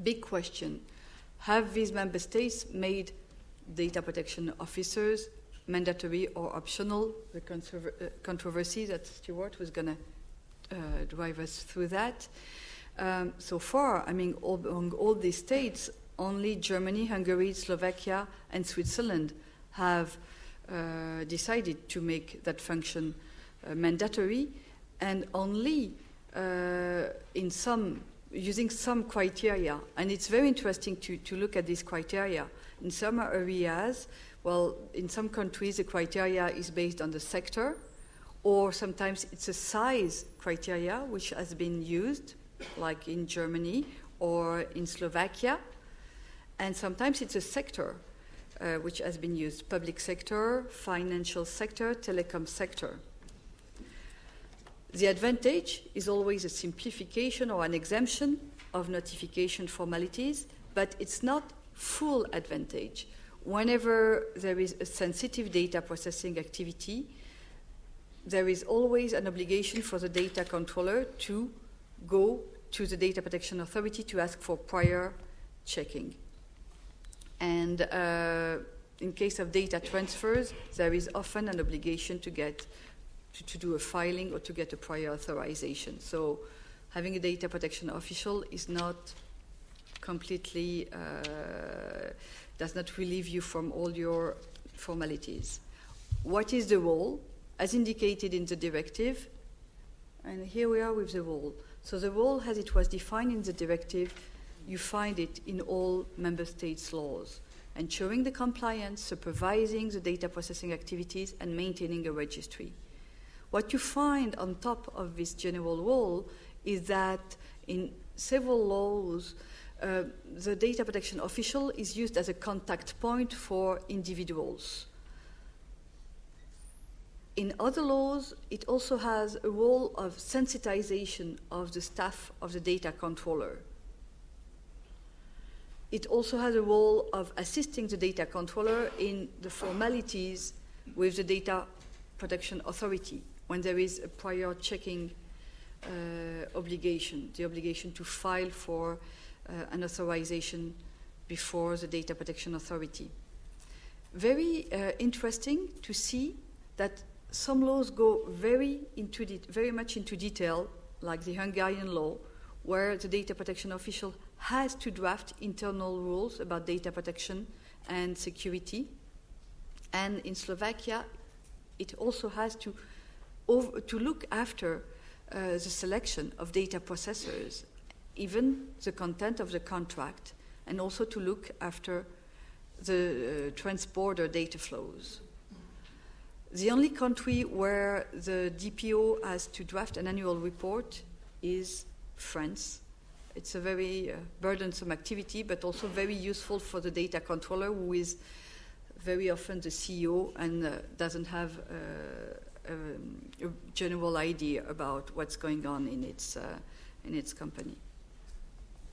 big question. Have these member states made data protection officers mandatory or optional? The controversy that Stuart was going to drive us through that. So far, I mean, among all these states, only Germany, Hungary, Slovakia, and Switzerland have decided to make that function mandatory, and only using some criteria. And it's very interesting to look at these criteria. In some areas, well, in some countries, the criteria is based on the sector, or sometimes it's a size criteria which has been used, like in Germany or in Slovakia. And sometimes it's a sector which has been used, public sector, financial sector, telecom sector. The advantage is always a simplification or an exemption of notification formalities, but it's not full advantage. Whenever there is a sensitive data processing activity, there is always an obligation for the data controller to go to the Data Protection Authority to ask for prior checking. And in case of data transfers, there is often an obligation to do a filing or to get a prior authorization. So having a data protection official is not completely, does not relieve you from all your formalities. What is the role? As indicated in the directive, and here we are with the role. So the role as it was defined in the directive, you find it in all member states' laws, ensuring the compliance, supervising the data processing activities, and maintaining a registry. What you find on top of this general role is that in several laws, the data protection official is used as a contact point for individuals. In other laws, it also has a role of sensitization of the staff of the data controller. It also has a role of assisting the data controller in the formalities with the Data Protection Authority when there is a prior checking obligation, the obligation to file for an authorization before the Data Protection Authority. Very interesting to see that some laws go very much into detail, like the Hungarian law, where the data protection official has to draft internal rules about data protection and security. And in Slovakia, it also has to look after the selection of data processors, even the content of the contract, and also to look after the transporter data flows. The only country where the DPO has to draft an annual report is France. It's a very burdensome activity, but also very useful for the data controller, who is very often the CEO and doesn't have a general idea about what's going on in its company.